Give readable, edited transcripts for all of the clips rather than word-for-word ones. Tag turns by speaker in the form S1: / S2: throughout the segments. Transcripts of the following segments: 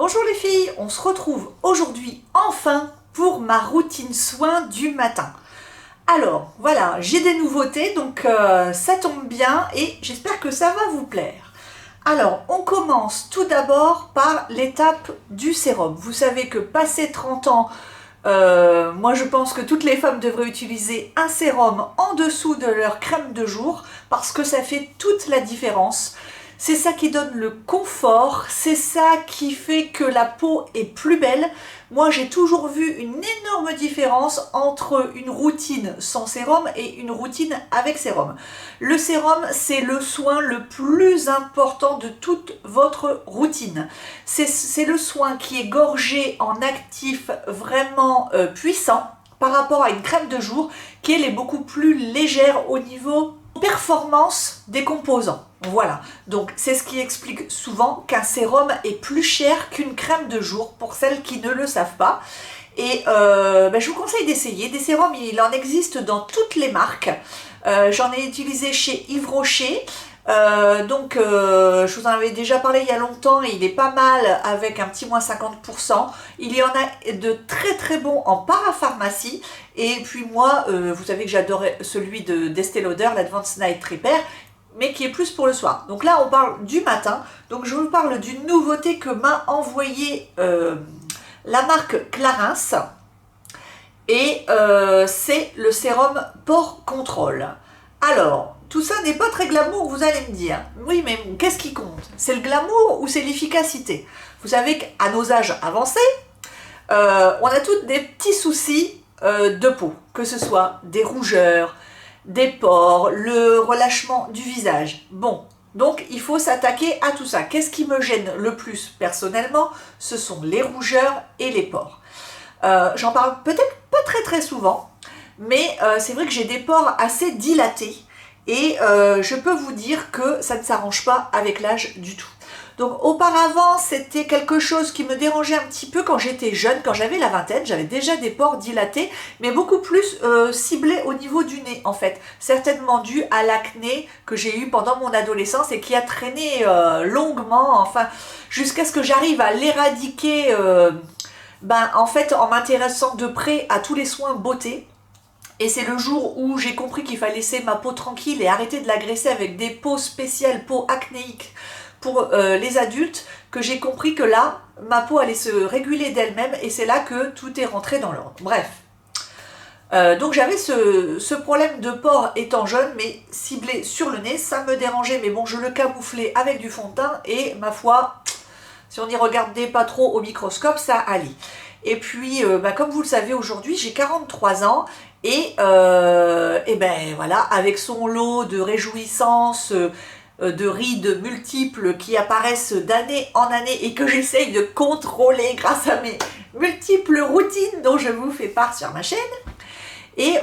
S1: Bonjour les filles, on se retrouve aujourd'hui enfin pour ma routine soin du matin. Alors voilà, j'ai des nouveautés donc ça tombe bien et j'espère que ça va vous plaire. Alors on commence tout d'abord par l'étape du sérum. Vous savez que passé 30 ans, moi je pense que toutes les femmes devraient utiliser un sérum en dessous de leur crème de jour parce que ça fait toute la différence. C'est ça qui donne le confort, c'est ça qui fait que la peau est plus belle. Moi j'ai toujours vu une énorme différence entre une routine sans sérum et une routine avec sérum. Le sérum, c'est le soin le plus important de toute votre routine. C'est le soin qui est gorgé en actifs vraiment puissants par rapport à une crème de jour qui elle est beaucoup plus légère au niveau performance des composants. Voilà, donc c'est ce qui explique souvent qu'un sérum est plus cher qu'une crème de jour pour celles qui ne le savent pas. Et je vous conseille d'essayer. Des sérums, il en existe dans toutes les marques. J'en ai utilisé chez Yves Rocher. Je vous en avais déjà parlé il y a longtemps et il est pas mal avec un petit moins 50%. Il y en a de très très bons en parapharmacie. Et puis moi, vous savez que j'adorais celui d'Estée Lauder, l'Advanced Night Repair, mais qui est plus pour le soir. Donc là, on parle du matin. Donc je vous parle d'une nouveauté que m'a envoyée la marque Clarins. Et c'est le sérum Pore Control. Alors, tout ça n'est pas très glamour, vous allez me dire. Oui, mais qu'est-ce qui compte? C'est le glamour ou c'est l'efficacité? Vous savez qu'à nos âges avancés, on a toutes des petits soucis de peau, que ce soit des rougeurs, des pores, le relâchement du visage. Bon, donc il faut s'attaquer à tout ça. Qu'est-ce qui me gêne le plus personnellement? Ce sont les rougeurs et les pores. J'en parle peut-être pas très souvent, mais c'est vrai que j'ai des pores assez dilatés et je peux vous dire que ça ne s'arrange pas avec l'âge du tout. Donc auparavant, c'était quelque chose qui me dérangeait un petit peu quand j'étais jeune, quand j'avais la vingtaine, j'avais déjà des pores dilatés, mais beaucoup plus ciblés au niveau du nez en fait. Certainement dû à l'acné que j'ai eu pendant mon adolescence et qui a traîné longuement, enfin, jusqu'à ce que j'arrive à l'éradiquer en fait en m'intéressant de près à tous les soins beauté. Et c'est le jour où j'ai compris qu'il fallait laisser ma peau tranquille et arrêter de l'agresser avec des peaux spéciales, peaux acnéiques pour les adultes, que j'ai compris que là, ma peau allait se réguler d'elle-même et c'est là que tout est rentré dans l'ordre. Bref. Donc j'avais ce problème de pores étant jeune, mais ciblé sur le nez, ça me dérangeait, mais bon, je le camouflais avec du fond de teint et ma foi, si on n'y regardait pas trop au microscope, ça allait. Et puis, comme vous le savez aujourd'hui, j'ai 43 ans et voilà, avec son lot de réjouissances, de rides multiples qui apparaissent d'année en année et que j'essaye de contrôler grâce à mes multiples routines dont je vous fais part sur ma chaîne. Et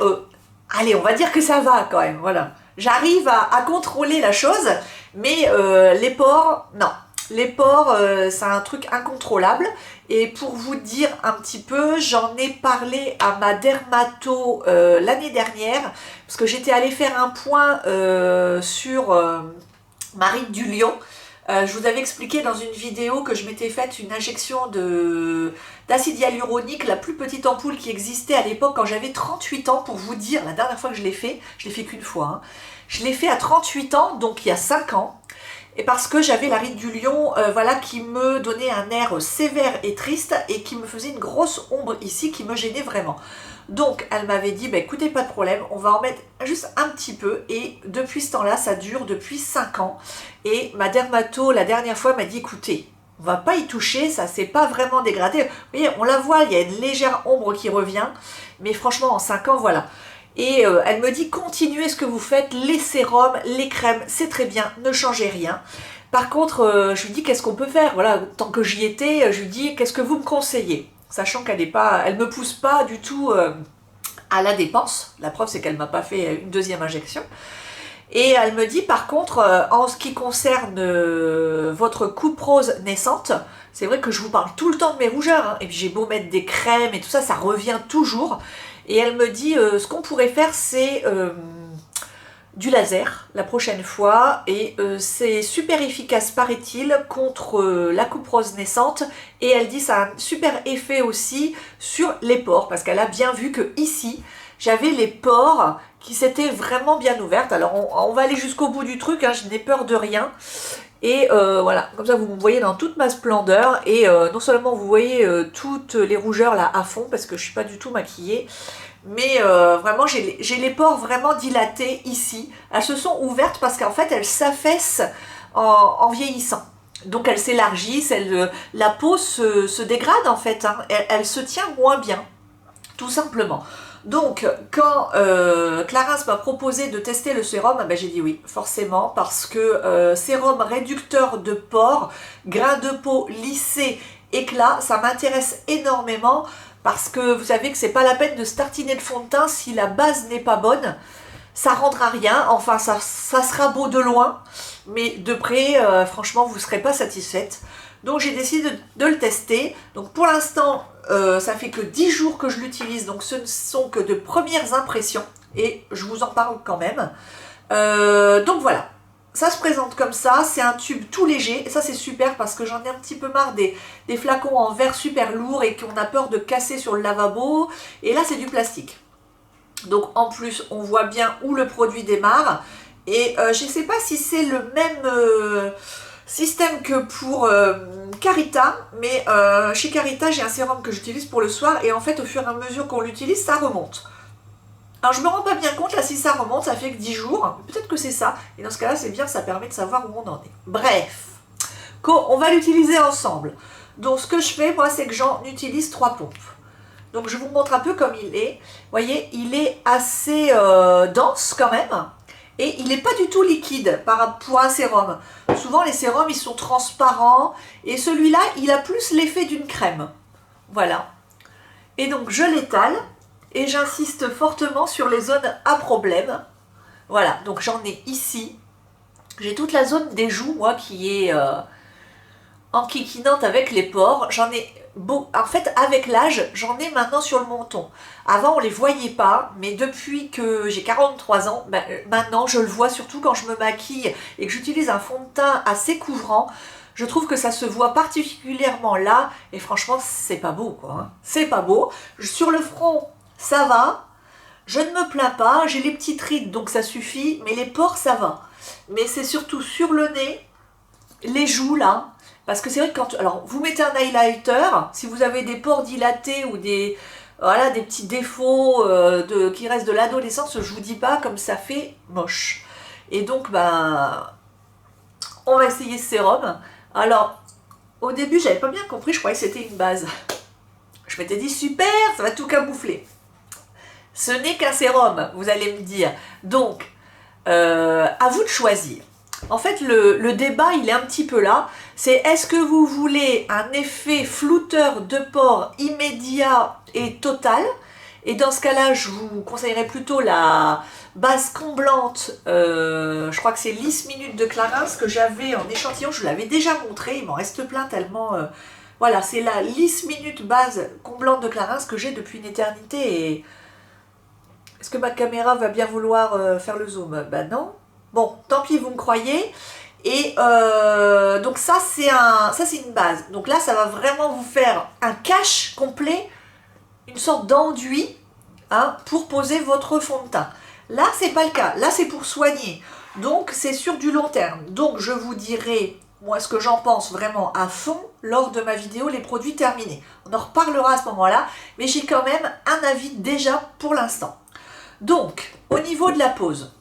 S1: allez, on va dire que ça va quand même, voilà. J'arrive à contrôler la chose, mais les pores, non. Les pores, c'est un truc incontrôlable. Et pour vous dire un petit peu, j'en ai parlé à ma dermato l'année dernière, parce que j'étais allée faire un point sur ma ride du lion. Je vous avais expliqué dans une vidéo que je m'étais faite une injection d'acide hyaluronique, la plus petite ampoule qui existait à l'époque quand j'avais 38 ans, pour vous dire, la dernière fois que je l'ai fait qu'une fois, hein. Je l'ai fait à 38 ans, donc il y a 5 ans. Et parce que j'avais la ride du lion, qui me donnait un air sévère et triste et qui me faisait une grosse ombre ici qui me gênait vraiment. Donc elle m'avait dit, écoutez, pas de problème, on va en mettre juste un petit peu. Et depuis ce temps-là, ça dure depuis 5 ans. Et ma dermato, la dernière fois, m'a dit, écoutez, on va pas y toucher, ça s'est pas vraiment dégradé. Vous voyez, on la voit, il y a une légère ombre qui revient. Mais franchement, en 5 ans, voilà. Et elle me dit, continuez ce que vous faites, les sérums, les crèmes, c'est très bien, ne changez rien. Par contre, je lui dis, qu'est-ce qu'on peut faire? Voilà, tant que j'y étais, je lui dis, qu'est-ce que vous me conseillez? Sachant qu'elle me pousse pas du tout à la dépense. La preuve, c'est qu'elle m'a pas fait une deuxième injection. Et elle me dit, par contre, en ce qui concerne votre coupe rose naissante, c'est vrai que je vous parle tout le temps de mes rougeurs, hein, et puis j'ai beau mettre des crèmes et tout ça, ça revient toujours. Et elle me dit, ce qu'on pourrait faire, c'est du laser la prochaine fois et c'est super efficace paraît-il contre la coupe rose naissante et elle dit ça a un super effet aussi sur les pores parce qu'elle a bien vu que ici j'avais les pores qui s'étaient vraiment bien ouvertes. Alors on va aller jusqu'au bout du truc, hein, je n'ai peur de rien. Et voilà, comme ça vous me voyez dans toute ma splendeur et non seulement vous voyez toutes les rougeurs là à fond parce que je suis pas du tout maquillée, mais vraiment j'ai les pores vraiment dilatés ici. Elles se sont ouvertes parce qu'en fait elles s'affaissent en vieillissant. Donc elles s'élargissent, la peau se dégrade en fait, hein. Elle se tient moins bien, tout simplement. Donc, quand Clarins m'a proposé de tester le sérum, ben, j'ai dit oui, forcément, parce que sérum réducteur de pores, grain de peau lissé, éclat, ça m'intéresse énormément, parce que vous savez que c'est pas la peine de se tartiner de fond de teint si la base n'est pas bonne, ça rendra rien, enfin ça sera beau de loin, mais de près, franchement, vous ne serez pas satisfaite. Donc j'ai décidé de le tester. Donc pour l'instant, ça fait que 10 jours que je l'utilise, donc ce ne sont que de premières impressions, et je vous en parle quand même. Donc voilà, ça se présente comme ça, c'est un tube tout léger, et ça c'est super parce que j'en ai un petit peu marre des flacons en verre super lourds et qu'on a peur de casser sur le lavabo, et là c'est du plastique. Donc en plus on voit bien où le produit démarre, et je ne sais pas si c'est le même système que pour Carita, mais chez Carita j'ai un sérum que j'utilise pour le soir et en fait au fur et à mesure qu'on l'utilise ça remonte. Alors je me rends pas bien compte là si ça remonte, ça fait que 10 jours, peut-être que c'est ça, et dans ce cas là c'est bien, ça permet de savoir où on en est. Bref, on va l'utiliser ensemble. Donc ce que je fais moi c'est que j'en utilise 3 pompes. Donc je vous montre un peu comme il est. Vous voyez, il est assez dense quand même. Et il n'est pas du tout liquide pour un sérum. Souvent les sérums ils sont transparents. Et celui-là il a plus l'effet d'une crème. Voilà. Et donc je l'étale. Et j'insiste fortement sur les zones à problème. Voilà, donc j'en ai ici. J'ai toute la zone des joues, moi, qui est enquiquinante avec les pores. J'en ai beau. En fait, avec l'âge, j'en ai maintenant sur le menton. Avant, on ne les voyait pas, mais depuis que j'ai 43 ans, ben, maintenant, je le vois surtout quand je me maquille et que j'utilise un fond de teint assez couvrant. Je trouve que ça se voit particulièrement là, et franchement, c'est pas beau, quoi. Hein. C'est pas beau. Sur le front, ça va. Je ne me plains pas. J'ai les petites rides, donc ça suffit. Mais les pores, ça va. Mais c'est surtout sur le nez, les joues, là. Parce que c'est vrai que quand... Alors, vous mettez un highlighter, si vous avez des pores dilatés ou des... Voilà, des petits défauts qui restent de l'adolescence, je vous dis pas, comme ça fait moche. Et donc, ben... on va essayer ce sérum. Alors, au début, j'avais pas bien compris, je croyais que c'était une base. Je m'étais dit, super, ça va tout camoufler. Ce n'est qu'un sérum, vous allez me dire. Donc, à vous de choisir. En fait, le débat, il est un petit peu là. C'est est-ce que vous voulez un effet flouteur de pores immédiat et total? Et dans ce cas-là, je vous conseillerais plutôt la base comblante, je crois que c'est Lisse Minute de Clarins, que j'avais en échantillon, je vous l'avais déjà montré, il m'en reste plein tellement... voilà, c'est la Lisse Minute base comblante de Clarins que j'ai depuis une éternité. Et est-ce que ma caméra va bien vouloir faire le zoom? Ben non. Bon, tant pis, vous me croyez. Et donc ça c'est une base. Donc là, ça va vraiment vous faire un cache complet, une sorte d'enduit, hein, pour poser votre fond de teint. Là, c'est pas le cas. Là, c'est pour soigner. Donc, c'est sur du long terme. Donc, je vous dirai, moi, ce que j'en pense vraiment à fond lors de ma vidéo Les produits terminés. On en reparlera à ce moment-là, mais j'ai quand même un avis déjà pour l'instant. Donc, au niveau de la pose,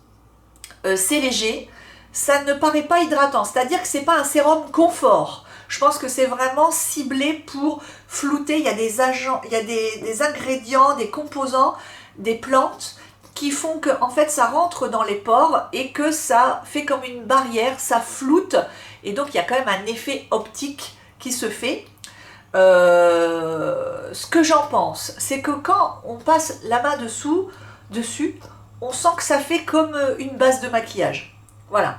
S1: c'est léger. Ça ne paraît pas hydratant. C'est-à-dire que c'est pas un sérum confort. Je pense que c'est vraiment ciblé pour flouter. Il y a des agents, il y a des ingrédients, des composants, des plantes qui font que en fait ça rentre dans les pores et que ça fait comme une barrière, ça floute et donc il y a quand même un effet optique qui se fait. Ce que j'en pense, c'est que quand on passe la main dessus, on sent que ça fait comme une base de maquillage. Voilà.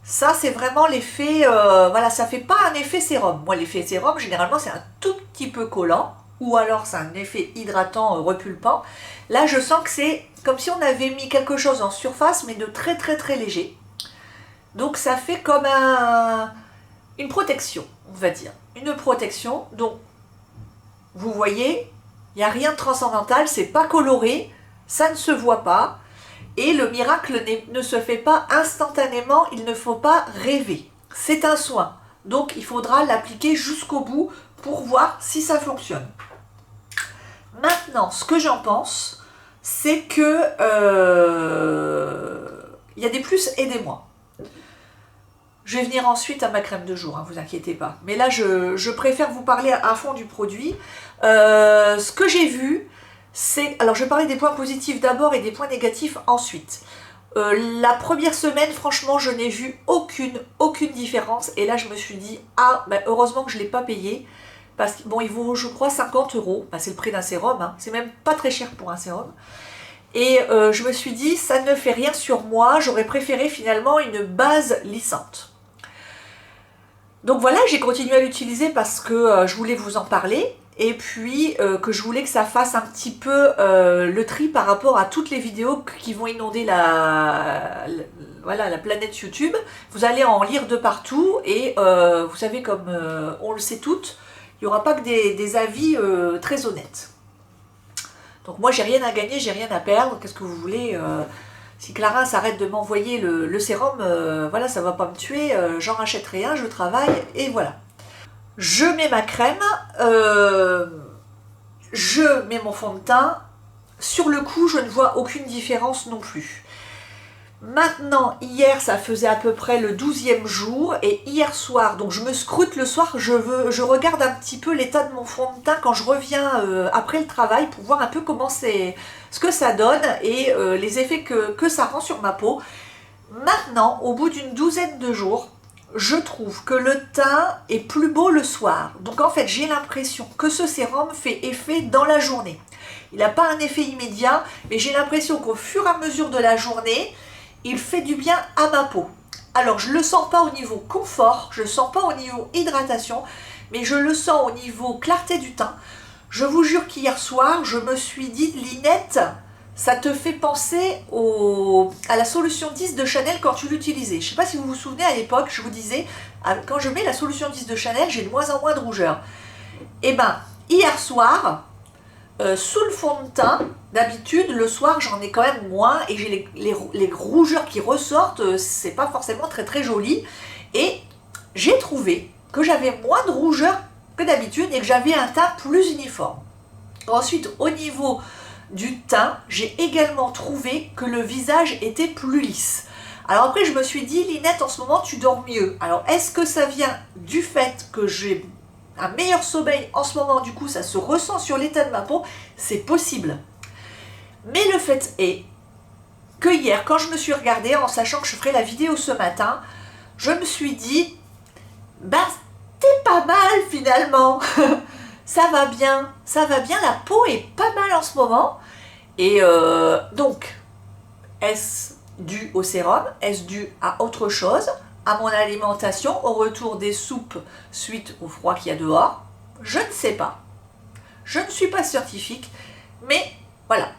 S1: Ça, c'est vraiment l'effet... voilà, ça fait pas un effet sérum. Moi, l'effet sérum, généralement, c'est un tout petit peu collant. Ou alors, c'est un effet hydratant, repulpant. Là, je sens que c'est comme si on avait mis quelque chose en surface, mais de très très très léger. Donc ça fait comme une protection, on va dire. Une protection, donc vous voyez, il n'y a rien de transcendantal, c'est pas coloré, ça ne se voit pas. Et le miracle ne se fait pas instantanément, il ne faut pas rêver. C'est un soin, donc il faudra l'appliquer jusqu'au bout pour voir si ça fonctionne. Maintenant, ce que j'en pense, c'est que il y a des plus et des moins. Je vais venir ensuite à ma crème de jour, hein, vous inquiétez pas. Mais là, je préfère vous parler à fond du produit. Ce que j'ai vu, c'est... Alors, je vais parler des points positifs d'abord et des points négatifs ensuite. La première semaine, franchement, je n'ai vu aucune différence. Et là, je me suis dit, ah, ben, heureusement que je ne l'ai pas payé. Parce que, bon, il vaut, je crois, 50 €. Ben, c'est le prix d'un sérum. Hein. C'est même pas très cher pour un sérum. Et je me suis dit, ça ne fait rien sur moi. J'aurais préféré finalement une base lissante. Donc voilà, j'ai continué à l'utiliser parce que je voulais vous en parler. Et puis que je voulais que ça fasse un petit peu le tri par rapport à toutes les vidéos qui vont inonder voilà, la planète YouTube. Vous allez en lire de partout et vous savez, comme on le sait toutes, il n'y aura pas que des avis très honnêtes. Donc moi j'ai rien à gagner, j'ai rien à perdre, qu'est-ce que vous voulez si Clara s'arrête de m'envoyer le sérum, voilà, ça ne va pas me tuer, j'en rachète rien, je travaille et voilà. Je mets ma crème, je mets mon fond de teint. Sur le coup, je ne vois aucune différence non plus. Maintenant, hier, ça faisait à peu près le 12e jour. Et hier soir, donc je me scrute le soir, je regarde un petit peu l'état de mon fond de teint quand je reviens après le travail pour voir un peu comment ce que ça donne et les effets que ça rend sur ma peau. Maintenant, au bout d'une douzaine de jours, je trouve que le teint est plus beau le soir. Donc en fait, j'ai l'impression que ce sérum fait effet dans la journée. Il n'a pas un effet immédiat, mais j'ai l'impression qu'au fur et à mesure de la journée, il fait du bien à ma peau. Alors, je ne le sens pas au niveau confort, je ne le sens pas au niveau hydratation, mais je le sens au niveau clarté du teint. Je vous jure qu'hier soir, je me suis dit, Linette, ça te fait penser à la solution 10 de Chanel quand tu l'utilisais. Je ne sais pas si vous vous souvenez, à l'époque, je vous disais, quand je mets la solution 10 de Chanel, j'ai de moins en moins de rougeur. Et bien, hier soir, sous le fond de teint, d'habitude, le soir, j'en ai quand même moins et j'ai les rougeurs qui ressortent, c'est pas forcément très très joli. Et j'ai trouvé que j'avais moins de rougeur que d'habitude et que j'avais un teint plus uniforme. Ensuite, au niveau du teint, j'ai également trouvé que le visage était plus lisse. Alors après, je me suis dit, Linette, en ce moment, tu dors mieux. Alors, est-ce que ça vient du fait que j'ai un meilleur sommeil en ce moment, du coup, ça se ressent sur l'état de ma peau? C'est possible. Mais le fait est que hier, quand je me suis regardée, en sachant que je ferai la vidéo ce matin, je me suis dit, bah, t'es pas mal finalement. Ça va bien, la peau est pas mal en ce moment. Et donc, est-ce dû au sérum? Est-ce dû à autre chose? À mon alimentation, au retour des soupes suite au froid qu'il y a dehors? Je ne sais pas. Je ne suis pas scientifique, mais voilà.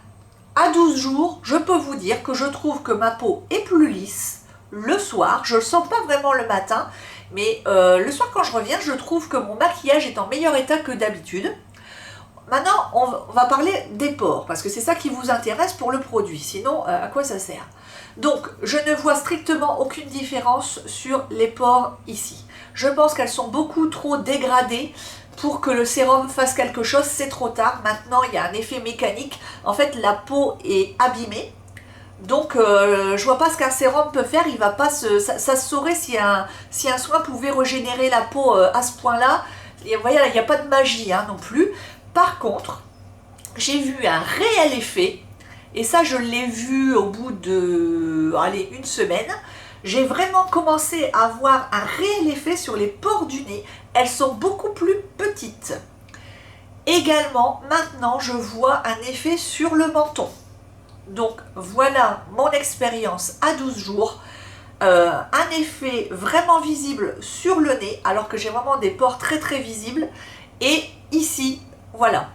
S1: À 12 jours, je peux vous dire que je trouve que ma peau est plus lisse le soir. Je ne le sens pas vraiment le matin, mais le soir quand je reviens, je trouve que mon maquillage est en meilleur état que d'habitude. Maintenant, on va parler des pores, parce que c'est ça qui vous intéresse pour le produit. Sinon, à quoi ça sert? Donc, je ne vois strictement aucune différence sur les pores ici. Je pense qu'elles sont beaucoup trop dégradées pour que le sérum fasse quelque chose. C'est trop tard. Maintenant, il y a un effet mécanique. En fait, la peau est abîmée. Donc, je vois pas ce qu'un sérum peut faire. Il va pas ça se saurait si un soin pouvait régénérer la peau à ce point-là. Et vous voyez, il n'y a pas de magie non plus. Par contre, j'ai vu un réel effet, et ça je l'ai vu au bout de une semaine. J'ai vraiment commencé à voir un réel effet sur les pores du nez. Elles sont beaucoup plus petites. Également, maintenant, je vois un effet sur le menton. Donc voilà mon expérience à 12 jours. Un effet vraiment visible sur le nez, alors que j'ai vraiment des pores très très visibles. Et ici, voilà.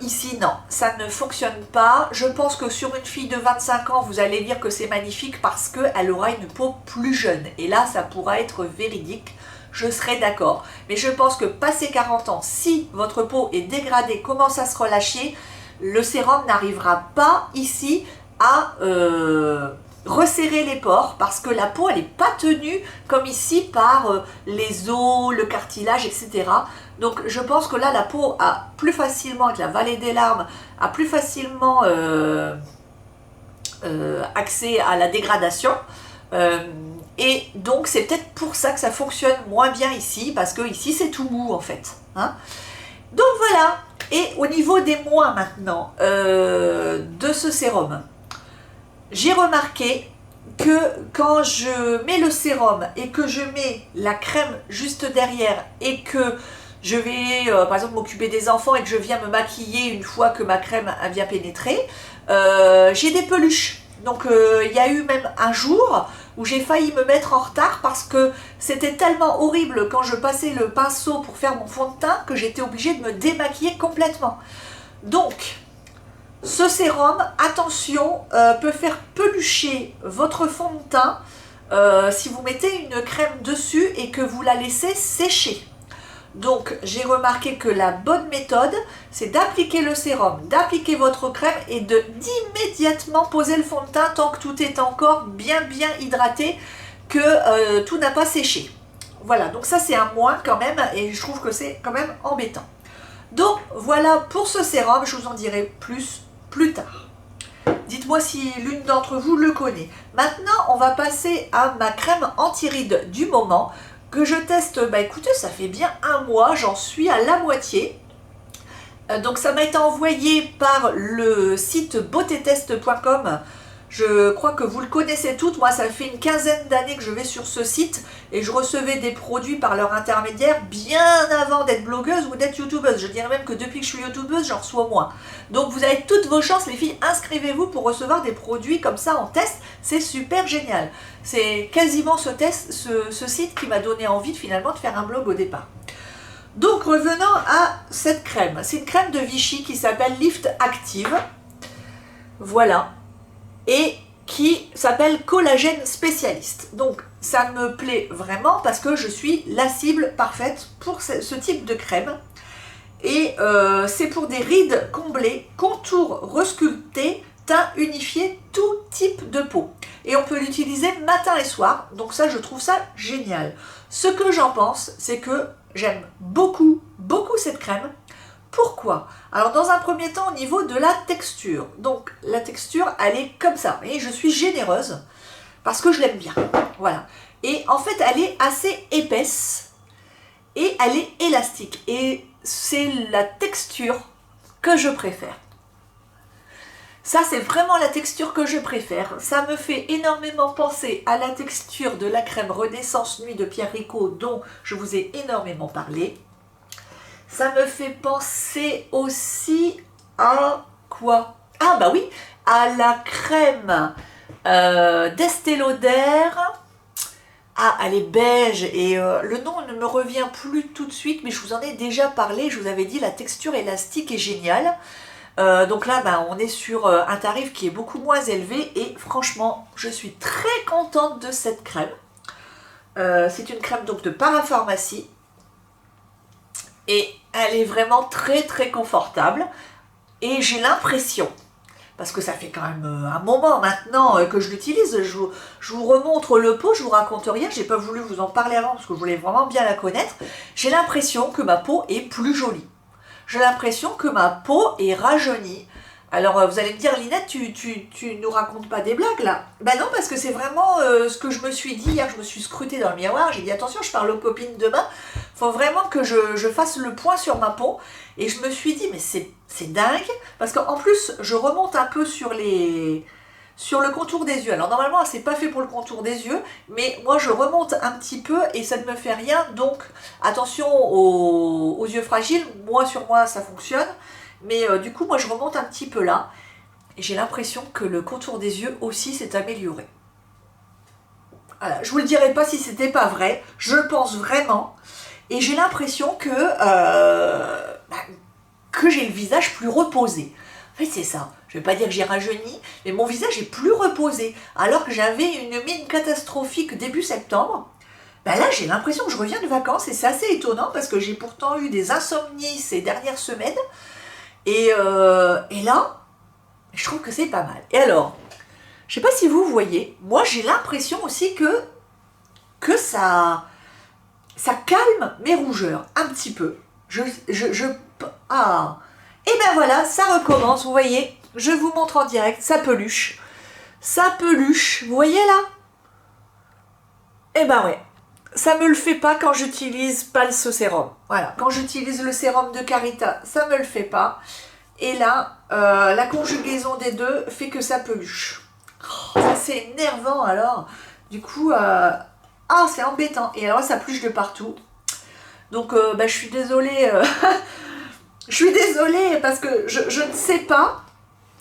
S1: Ici, non, ça ne fonctionne pas. Je pense que sur une fille de 25 ans, vous allez dire que c'est magnifique parce qu'elle aura une peau plus jeune. Et là, ça pourra être véridique. Je serai d'accord. Mais je pense que passé 40 ans, si votre peau est dégradée, commence à se relâcher, le sérum n'arrivera pas ici à resserrer les pores parce que la peau, elle n'est pas tenue comme ici par les os, le cartilage, etc. Donc je pense que là, la peau a plus facilement, avec la vallée des larmes, a plus facilement accès à la dégradation. Et donc c'est peut-être pour ça que ça fonctionne moins bien ici, parce que ici c'est tout mou en fait. Hein. Donc voilà, et au niveau des moins maintenant de ce sérum, j'ai remarqué que quand je mets le sérum et que je mets la crème juste derrière et que je vais par exemple m'occuper des enfants et que je viens me maquiller une fois que ma crème a bien pénétré, j'ai des peluches. Donc il y a eu même un jour où j'ai failli me mettre en retard parce que c'était tellement horrible quand je passais le pinceau pour faire mon fond de teint que j'étais obligée de me démaquiller complètement. Donc, ce sérum, attention, peut faire pelucher votre fond de teint si vous mettez une crème dessus et que vous la laissez sécher. Donc, j'ai remarqué que la bonne méthode, c'est d'appliquer le sérum, d'appliquer votre crème et d'immédiatement poser le fond de teint tant que tout est encore bien hydraté, que tout n'a pas séché. Voilà, donc ça c'est un moins quand même et je trouve que c'est quand même embêtant. Donc voilà pour ce sérum, je vous en dirai plus tard. Dites-moi si l'une d'entre vous le connaît. Maintenant, on va passer à ma crème anti-rides du moment que je teste. Bah écoutez, ça fait bien un mois, j'en suis à la moitié. Donc ça m'a été envoyé par le site beautétest.com. Je crois que vous le connaissez toutes. Moi, ça fait une quinzaine d'années que je vais sur ce site et je recevais des produits par leur intermédiaire bien avant d'être blogueuse ou d'être youtubeuse. Je dirais même que depuis que je suis youtubeuse, j'en reçois moins. Donc vous avez toutes vos chances, les filles. Inscrivez-vous pour recevoir des produits comme ça en test. C'est super génial. C'est quasiment ce site qui m'a donné envie finalement de faire un blog au départ. Donc revenons à cette crème. C'est une crème de Vichy qui s'appelle Lift Active. Voilà. Et qui s'appelle Collagène Spécialiste. Donc ça me plaît vraiment parce que je suis la cible parfaite pour ce type de crème. Et c'est pour des rides comblées, contours resculptés, teint unifié, tout type de peau. Et on peut l'utiliser matin et soir, donc ça je trouve ça génial. Ce que j'en pense, c'est que j'aime beaucoup cette crème. Pourquoi? Alors dans un premier temps au niveau de la texture. Donc la texture elle est comme ça. Et je suis généreuse parce que je l'aime bien. Voilà. Et en fait elle est assez épaisse et elle est élastique. Et c'est la texture que je préfère. Ça c'est vraiment la texture que je préfère. Ça me fait énormément penser à la texture de la crème Renaissance Nuit de Pierre Ricot dont je vous ai énormément parlé. Ça me fait penser aussi à quoi? Ah bah oui, à la crème d'Estée Lauder. Ah, elle est beige et le nom ne me revient plus tout de suite, mais je vous en ai déjà parlé. Je vous avais dit la texture élastique est géniale. Donc là, bah, on est sur un tarif qui est beaucoup moins élevé et franchement, je suis très contente de cette crème. C'est une crème donc de parapharmacie. Et elle est vraiment très confortable. Et j'ai l'impression, parce que ça fait quand même un moment maintenant que je l'utilise, je vous remontre le pot, je vous raconte rien, j'ai pas voulu vous en parler avant parce que je voulais vraiment bien la connaître. J'ai l'impression que ma peau est plus jolie. J'ai l'impression que ma peau est rajeunie. Alors vous allez me dire, Linette, tu nous racontes pas des blagues là? Ben non, parce que c'est vraiment ce que je me suis dit hier, je me suis scrutée dans le miroir, j'ai dit attention, je parle aux copines demain, faut vraiment que je fasse le point sur ma peau. Et je me suis dit, mais c'est dingue, parce qu'en plus, je remonte un peu sur le contour des yeux. Alors normalement, c'est pas fait pour le contour des yeux, mais moi je remonte un petit peu et ça ne me fait rien, donc attention aux yeux fragiles, sur moi ça fonctionne. Mais du coup, moi, je remonte un petit peu là. Et j'ai l'impression que le contour des yeux aussi s'est amélioré. Voilà, je ne vous le dirai pas si c'était pas vrai. Je le pense vraiment. Et j'ai l'impression que que j'ai le visage plus reposé. En fait, c'est ça. Je ne vais pas dire que j'ai rajeuni, mais mon visage est plus reposé. Alors que j'avais une mine catastrophique début septembre, ben là, j'ai l'impression que je reviens de vacances et c'est assez étonnant parce que j'ai pourtant eu des insomnies ces dernières semaines. Et là, je trouve que c'est pas mal. Et alors, je ne sais pas si vous voyez, moi j'ai l'impression aussi que ça calme mes rougeurs un petit peu. Ah. Et ben voilà, ça recommence, vous voyez, je vous montre en direct, ça peluche. Ça peluche, vous voyez là? Et ben ouais, ça me le fait pas quand j'utilise pas ce sérum. Voilà, quand j'utilise le sérum de Carita, ça me le fait pas. Et là, la conjugaison des deux fait que ça peluche. Oh, ça c'est énervant alors. Du coup, c'est embêtant. Et alors ça peluche de partout. Donc je suis désolée. Je suis désolée parce que je ne sais pas.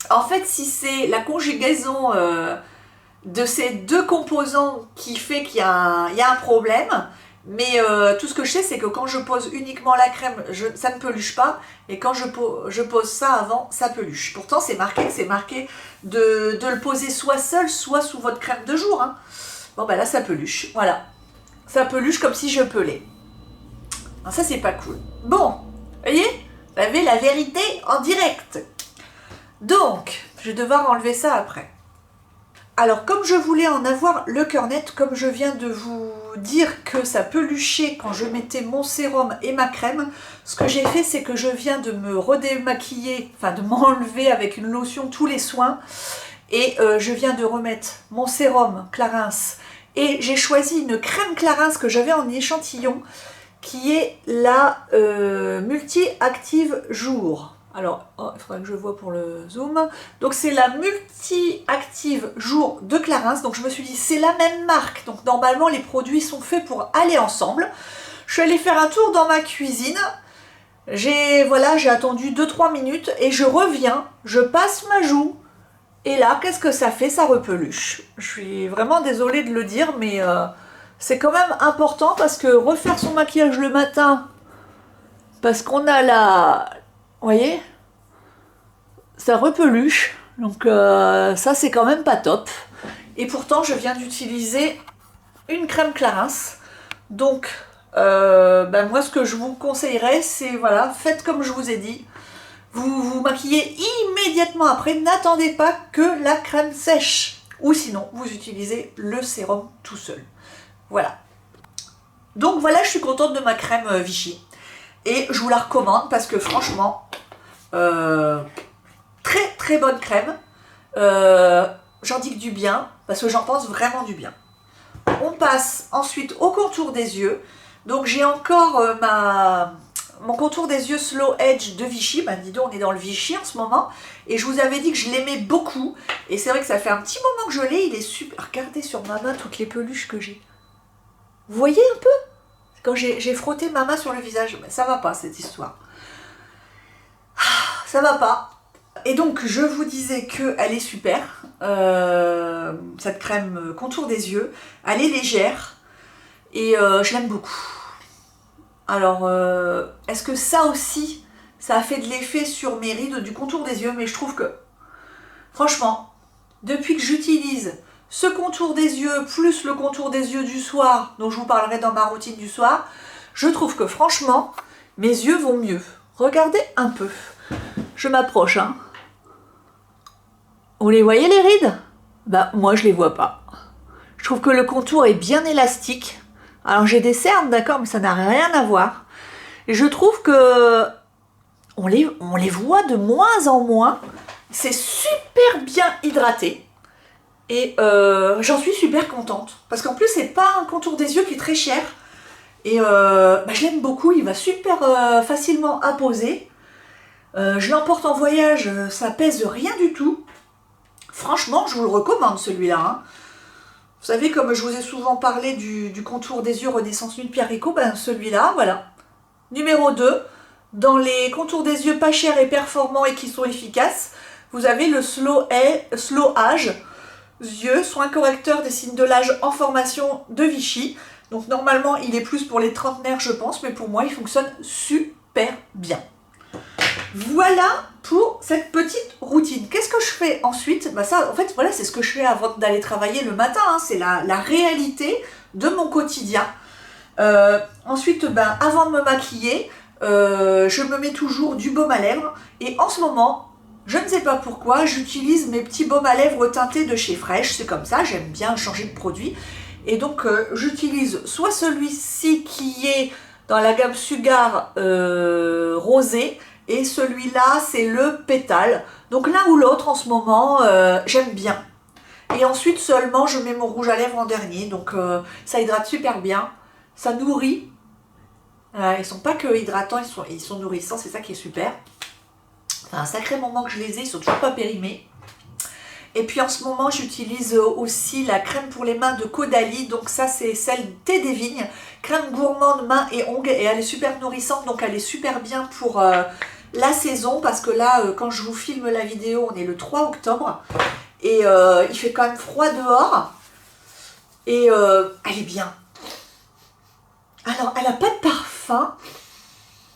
S1: En fait, si c'est la conjugaison de ces deux composants qui fait qu'il y a un problème. Mais tout ce que je sais, c'est que quand je pose uniquement la crème, ça ne peluche pas. Et quand je pose ça avant, ça peluche. Pourtant, c'est marqué de le poser soit seul, soit sous votre crème de jour. Hein. Bon, ben là, ça peluche. Voilà. Ça peluche comme si je pelais. Alors, ça, c'est pas cool. Bon, vous voyez, vous avez la vérité en direct. Donc, je vais devoir enlever ça après. Alors, comme je voulais en avoir le cœur net, comme je viens de vous dire que ça peluchait quand je mettais mon sérum et ma crème, ce que j'ai fait, c'est que je viens de me redémaquiller, enfin de m'enlever avec une lotion tous les soins, et je viens de remettre mon sérum Clarins, et j'ai choisi une crème Clarins que j'avais en échantillon, qui est la Multi-Active Jour. Alors, il faudrait que je vois pour le zoom. Donc, c'est la Multi-Active Jour de Clarins. Donc, je me suis dit, c'est la même marque. Donc, normalement, les produits sont faits pour aller ensemble. Je suis allée faire un tour dans ma cuisine. J'ai attendu 2-3 minutes et je reviens. Je passe ma joue. Et là, qu'est-ce que ça fait? Ça repeluche. Je suis vraiment désolée de le dire, mais c'est quand même important parce que refaire son maquillage le matin, parce qu'on a la... Vous voyez, ça repeluche, donc ça c'est quand même pas top. Et pourtant je viens d'utiliser une crème Clarins, donc moi ce que je vous conseillerais c'est voilà, faites comme je vous ai dit, vous vous maquillez immédiatement après, n'attendez pas que la crème sèche, ou sinon vous utilisez le sérum tout seul. Voilà. Donc voilà, je suis contente de ma crème Vichy. Et je vous la recommande parce que franchement, très très bonne crème. J'en dis que du bien parce que j'en pense vraiment du bien. On passe ensuite au contour des yeux. Donc j'ai encore mon contour des yeux Slow Edge de Vichy. Bah dis donc, on est dans le Vichy en ce moment. Et je vous avais dit que je l'aimais beaucoup. Et c'est vrai que ça fait un petit moment que je l'ai. Il est super. Regardez sur ma main toutes les peluches que j'ai. Vous voyez un peu? Quand j'ai frotté ma main sur le visage, mais ça va pas cette histoire. Ça va pas. Et donc je vous disais qu'elle est super, cette crème contour des yeux. Elle est légère et je l'aime beaucoup. Alors est-ce que ça aussi, ça a fait de l'effet sur mes rides du contour des yeux? Mais je trouve que, franchement, depuis que j'utilise ce contour des yeux, plus le contour des yeux du soir, dont je vous parlerai dans ma routine du soir, je trouve que franchement, mes yeux vont mieux. Regardez un peu. Je m'approche, hein. Vous les voyez les rides? Bah, moi je les vois pas. Je trouve que le contour est bien élastique. Alors j'ai des cernes, d'accord, mais ça n'a rien à voir. Et je trouve que on les voit de moins en moins. C'est super bien hydraté. Et j'en suis super contente. Parce qu'en plus, c'est pas un contour des yeux qui est très cher. Et je l'aime beaucoup. Il va super facilement à poser. Je l'emporte en voyage. Ça pèse rien du tout. Franchement, je vous le recommande celui-là. Hein. Vous savez, comme je vous ai souvent parlé du contour des yeux Renaissance Nude Pierre Rico, celui-là, voilà. Numéro 2. Dans les contours des yeux pas chers et performants et qui sont efficaces, vous avez le Slow Age. Yeux, soin correcteur des signes de l'âge en formation de Vichy. Donc normalement il est plus pour les trentenaires je pense, mais pour moi il fonctionne super bien. Voilà pour cette petite routine. Qu'est-ce que je fais ensuite? Bah ça, en fait, voilà, c'est ce que je fais avant d'aller travailler le matin. Hein. C'est la réalité de mon quotidien. Ensuite, ben, avant de me maquiller, je me mets toujours du baume à lèvres. Et en ce moment, je ne sais pas pourquoi, j'utilise mes petits baumes à lèvres teintés de chez Fresh. C'est comme ça, j'aime bien changer de produit. Et donc, j'utilise soit celui-ci qui est dans la gamme Sugar rosé, et celui-là, c'est le pétale. Donc l'un ou l'autre, en ce moment, j'aime bien. Et ensuite, seulement, je mets mon rouge à lèvres en dernier. Donc, ça hydrate super bien. Ça nourrit. Ils sont pas que hydratants, ils sont nourrissants. C'est ça qui est super. Enfin, un sacré moment que je les ai. Ils sont toujours pas périmés. Et puis, en ce moment, j'utilise aussi la crème pour les mains de Caudalie. Donc, ça, c'est celle Thé des Vignes. Crème gourmande, mains et ongles. Et elle est super nourrissante. Donc, elle est super bien pour... la saison, parce que là, quand je vous filme la vidéo, on est le 3 octobre, et il fait quand même froid dehors, et elle est bien. Alors, elle n'a pas de parfum,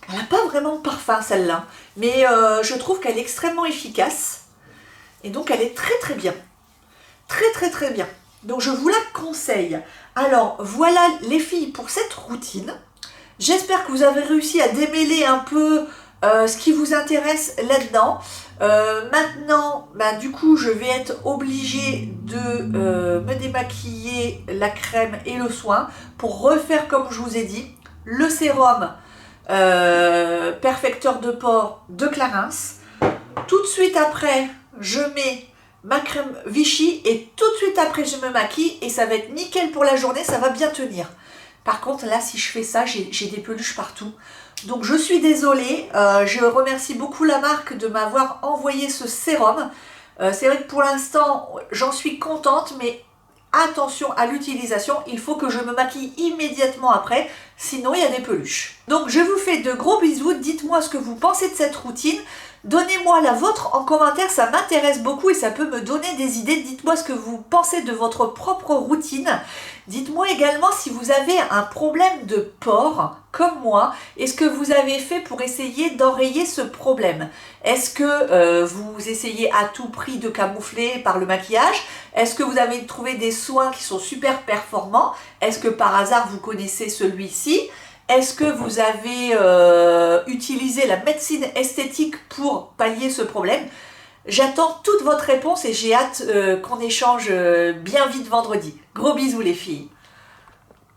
S1: elle n'a pas vraiment de parfum celle-là, mais je trouve qu'elle est extrêmement efficace, et donc elle est très très bien. Très très très bien. Donc je vous la conseille. Alors, voilà les filles pour cette routine. J'espère que vous avez réussi à démêler un peu ce qui vous intéresse là-dedans. Maintenant, bah, du coup, je vais être obligée de me démaquiller la crème et le soin pour refaire comme je vous ai dit. Le sérum perfecteur de pores de Clarins. Tout de suite après, je mets ma crème Vichy et tout de suite après, je me maquille et ça va être nickel pour la journée, ça va bien tenir. Par contre, là, si je fais ça, j'ai des peluches partout. Donc, je suis désolée. Je remercie beaucoup la marque de m'avoir envoyé ce sérum. C'est vrai que pour l'instant, j'en suis contente, mais attention à l'utilisation. Il faut que je me maquille immédiatement après, sinon il y a des peluches. Donc, je vous fais de gros bisous. Dites-moi ce que vous pensez de cette routine. Donnez-moi la vôtre en commentaire, ça m'intéresse beaucoup et ça peut me donner des idées. Dites-moi ce que vous pensez de votre propre routine. Dites-moi également si vous avez un problème de pores comme moi et ce que vous avez fait pour essayer d'enrayer ce problème. Est-ce que vous essayez à tout prix de camoufler par le maquillage? Est-ce que vous avez trouvé des soins qui sont super performants? Est-ce que par hasard vous connaissez celui-ci? Est-ce que vous avez utilisé la médecine esthétique pour pallier ce problème? J'attends toute votre réponse et j'ai hâte qu'on échange bien vite vendredi. Gros bisous les filles!